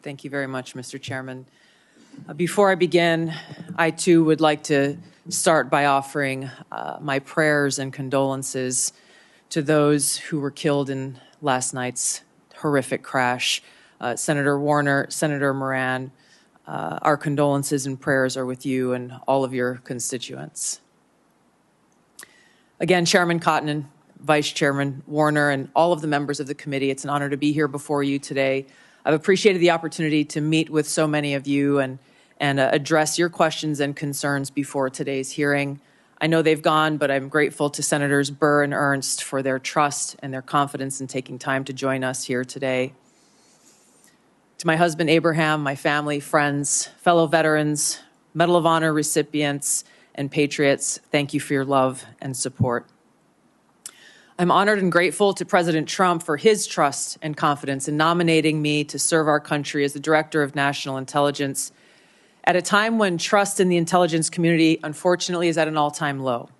Thank you very much, Mr. Chairman. Before I begin, I too would like to start by offering my prayers and condolences to those who were killed in last night's horrific crash. Senator Warner, Senator Moran, our condolences and prayers are with you and all of your constituents. Again, Chairman Cotton, Vice Chairman Warner, and all of the members of the committee, it's an honor to be here before you today. I've appreciated the opportunity to meet with so many of you and address your questions and concerns before today's hearing. I know they've gone, but I'm grateful to Senators Burr and Ernst for their trust and their confidence in taking time to join us here today. To my husband, Abraham, my family, friends, fellow veterans, Medal of Honor recipients, and patriots, thank you for your love and support. I'm honored and grateful to President Trump for his trust and confidence in nominating me to serve our country as the Director of National Intelligence at a time when trust in the intelligence community, unfortunately, is at an all-time low.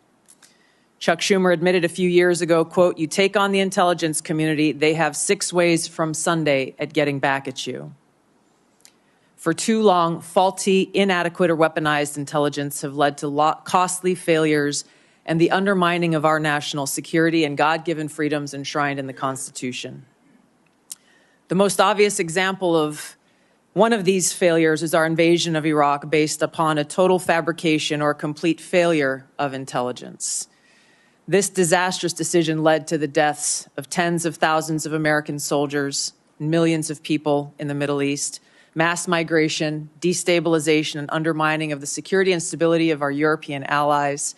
Chuck Schumer admitted a few years ago, quote, "You take on the intelligence community, they have 6 ways from Sunday at getting back at you." For too long, faulty, inadequate, or weaponized intelligence have led to costly failures and the undermining of our national security and God-given freedoms enshrined in the Constitution. The most obvious example of one of these failures is our invasion of Iraq based upon a total fabrication or complete failure of intelligence. This disastrous decision led to the deaths of tens of thousands of American soldiers, millions of people in the Middle East, mass migration, destabilization, and undermining of the security and stability of our European allies,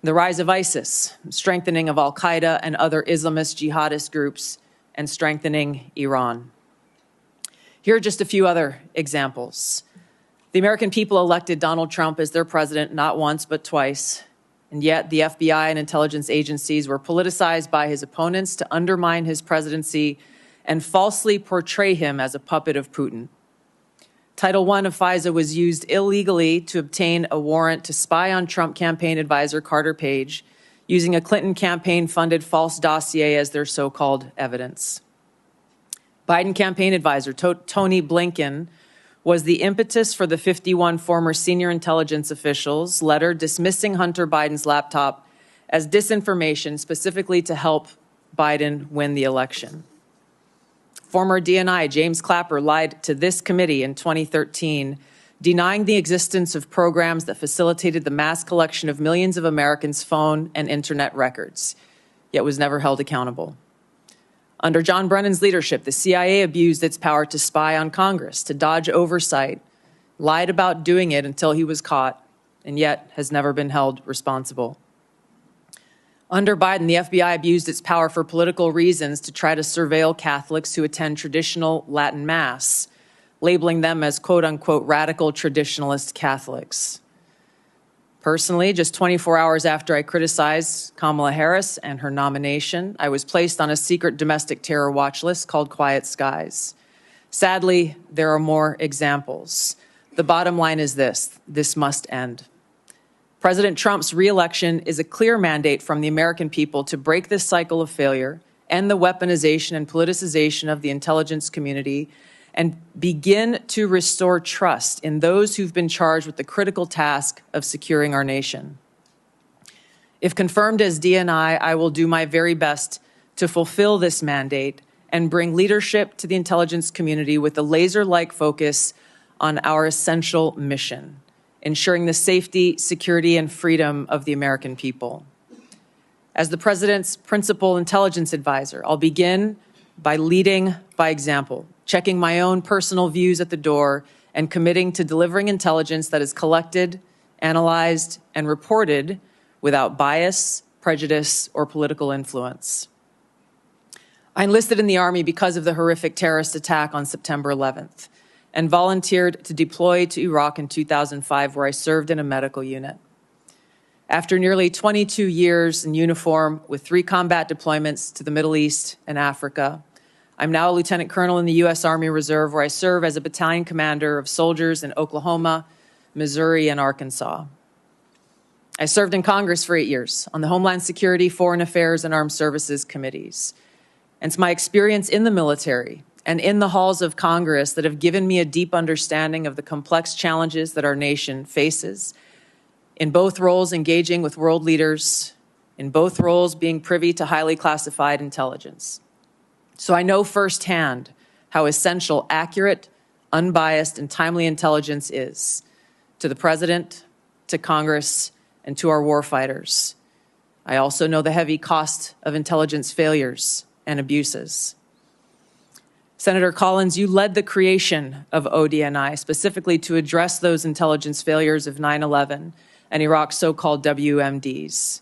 the rise of ISIS, strengthening of al-Qaeda and other Islamist jihadist groups, and strengthening Iran. Here are just a few other examples. The American people elected Donald Trump as their president not once but twice, and yet the FBI and intelligence agencies were politicized by his opponents to undermine his presidency and falsely portray him as a puppet of Putin. Title I of FISA was used illegally to obtain a warrant to spy on Trump campaign advisor Carter Page, using a Clinton campaign-funded false dossier as their so-called evidence. Biden campaign advisor Tony Blinken was the impetus for the 51 former senior intelligence officials' letter dismissing Hunter Biden's laptop as disinformation specifically to help Biden win the election. Former DNI James Clapper lied to this committee in 2013, denying the existence of programs that facilitated the mass collection of millions of Americans' phone and internet records, yet was never held accountable. Under John Brennan's leadership, the CIA abused its power to spy on Congress, to dodge oversight, lied about doing it until he was caught, and yet has never been held responsible. Under Biden, the FBI abused its power for political reasons to try to surveil Catholics who attend traditional Latin Mass, labeling them as quote-unquote radical traditionalist Catholics. Personally, just 24 hours after I criticized Kamala Harris and her nomination, I was placed on a secret domestic terror watch list called Quiet Skies. Sadly, there are more examples. The bottom line is this must end. President Trump's re-election is a clear mandate from the American people to break this cycle of failure, end the weaponization and politicization of the intelligence community, and begin to restore trust in those who've been charged with the critical task of securing our nation. If confirmed as DNI, I will do my very best to fulfill this mandate and bring leadership to the intelligence community with a laser-like focus on our essential mission, ensuring the safety, security, and freedom of the American people. As the President's principal intelligence advisor, I'll begin by leading by example, checking my own personal views at the door, and committing to delivering intelligence that is collected, analyzed, and reported without bias, prejudice, or political influence. I enlisted in the Army because of the horrific terrorist attack on September 11th. And volunteered to deploy to Iraq in 2005, where I served in a medical unit. After nearly 22 years in uniform with 3 combat deployments to the Middle East and Africa, I'm now a lieutenant colonel in the U.S. Army Reserve, where I serve as a battalion commander of soldiers in Oklahoma, Missouri, and Arkansas. I served in Congress for 8 years on the Homeland Security, Foreign Affairs, and Armed Services committees. And it's my experience in the military and in the halls of Congress that have given me a deep understanding of the complex challenges that our nation faces, in both roles engaging with world leaders, in both roles being privy to highly classified intelligence. So I know firsthand how essential accurate, unbiased, and timely intelligence is to the President, to Congress, and to our warfighters. I also know the heavy cost of intelligence failures and abuses. Senator Collins, you led the creation of ODNI specifically to address those intelligence failures of 9/11 and Iraq's so-called WMDs.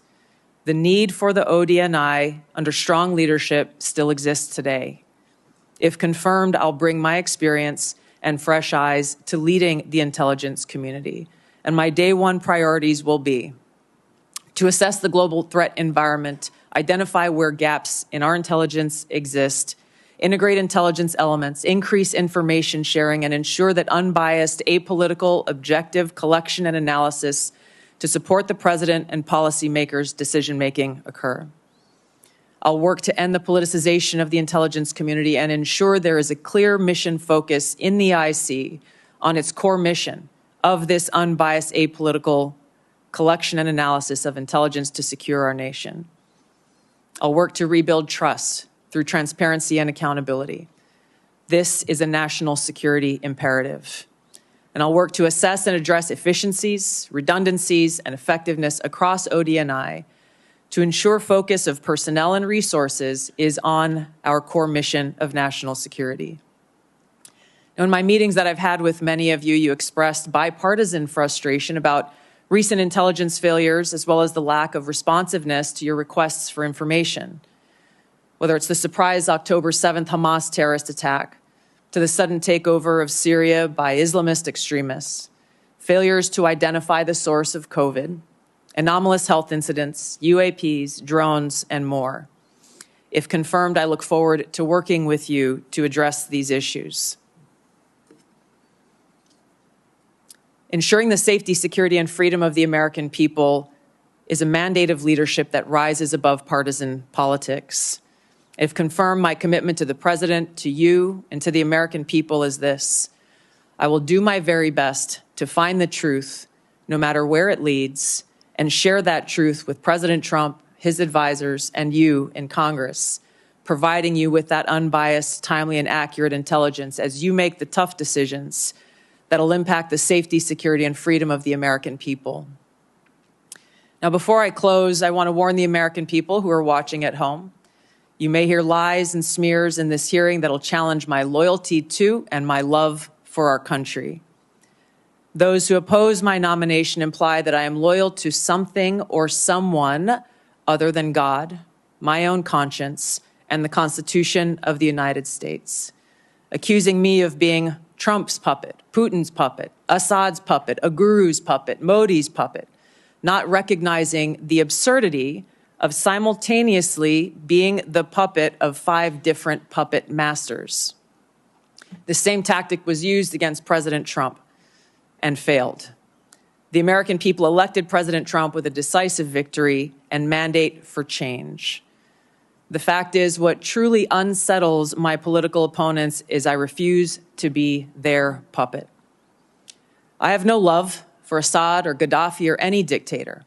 The need for the ODNI under strong leadership still exists today. If confirmed, I'll bring my experience and fresh eyes to leading the intelligence community. And my day one priorities will be to assess the global threat environment, identify where gaps in our intelligence exist, integrate intelligence elements, increase information sharing, and ensure that unbiased, apolitical, objective collection and analysis to support the President and policymakers' decision-making occur. I'll work to end the politicization of the intelligence community and ensure there is a clear mission focus in the IC on its core mission of this unbiased, apolitical collection and analysis of intelligence to secure our nation. I'll work to rebuild trust through transparency and accountability. This is a national security imperative. And I'll work to assess and address efficiencies, redundancies, and effectiveness across ODNI to ensure focus of personnel and resources is on our core mission of national security. Now, in my meetings that I've had with many of you, you expressed bipartisan frustration about recent intelligence failures as well as the lack of responsiveness to your requests for information. Whether it's the surprise October 7th Hamas terrorist attack, to the sudden takeover of Syria by Islamist extremists, failures to identify the source of COVID, anomalous health incidents, UAPs, drones, and more. If confirmed, I look forward to working with you to address these issues. Ensuring the safety, security, and freedom of the American people is a mandate of leadership that rises above partisan politics. If confirmed, my commitment to the President, to you, and to the American people is this: I will do my very best to find the truth, no matter where it leads, and share that truth with President Trump, his advisors, and you in Congress, providing you with that unbiased, timely, and accurate intelligence as you make the tough decisions that'll impact the safety, security, and freedom of the American people. Now, before I close, I want to warn the American people who are watching at home. You may hear lies and smears in this hearing that'll challenge my loyalty to and my love for our country. Those who oppose my nomination imply that I am loyal to something or someone other than God, my own conscience, and the Constitution of the United States, accusing me of being Trump's puppet, Putin's puppet, Assad's puppet, a guru's puppet, Modi's puppet, not recognizing the absurdity of simultaneously being the puppet of 5 different puppet masters. The same tactic was used against President Trump and failed. The American people elected President Trump with a decisive victory and mandate for change. The fact is, what truly unsettles my political opponents is I refuse to be their puppet. I have no love for Assad or Gaddafi or any dictator.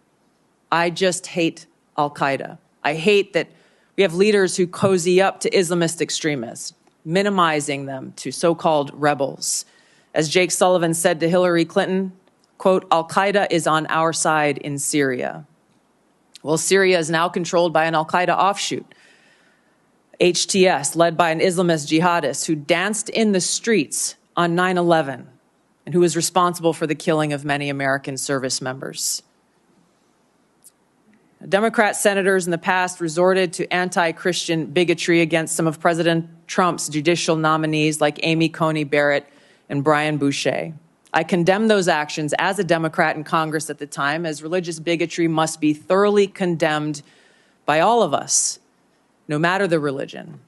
I just hate Al-Qaeda. I hate that we have leaders who cozy up to Islamist extremists, minimizing them to so-called rebels. As Jake Sullivan said to Hillary Clinton, quote, Al-Qaeda is on our side in Syria. Well, Syria is now controlled by an Al-Qaeda offshoot, HTS, led by an Islamist jihadist who danced in the streets on 9/11 and who was responsible for the killing of many American service members. Democrat senators in the past resorted to anti-Christian bigotry against some of President Trump's judicial nominees like Amy Coney Barrett and Brian Boucher. I condemn those actions as a Democrat in Congress at the time, as religious bigotry must be thoroughly condemned by all of us, no matter the religion.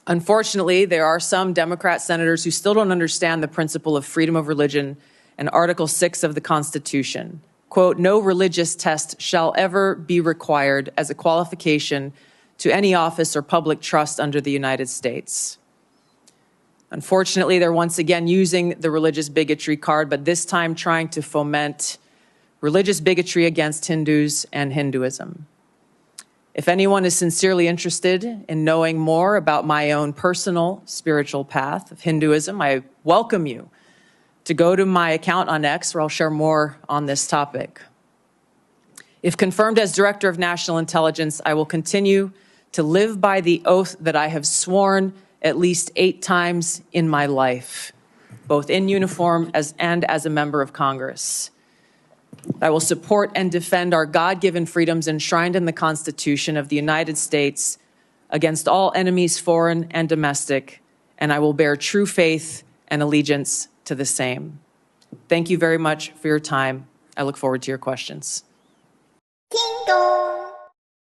Unfortunately, there are some Democrat senators who still don't understand the principle of freedom of religion and Article 6 of the Constitution. Quote, no religious test shall ever be required as a qualification to any office or public trust under the United States. Unfortunately, they're once again using the religious bigotry card, but this time trying to foment religious bigotry against Hindus and Hinduism. If anyone is sincerely interested in knowing more about my own personal spiritual path of Hinduism, I welcome you to go to my account on X, where I'll share more on this topic. If confirmed as Director of National Intelligence, I will continue to live by the oath that I have sworn at least 8 times in my life, both in uniform and as a member of Congress. I will support and defend our God-given freedoms enshrined in the Constitution of the United States against all enemies, foreign and domestic, and I will bear true faith and allegiance to the same. Thank you very much for your time. I look forward to your questions. 听懂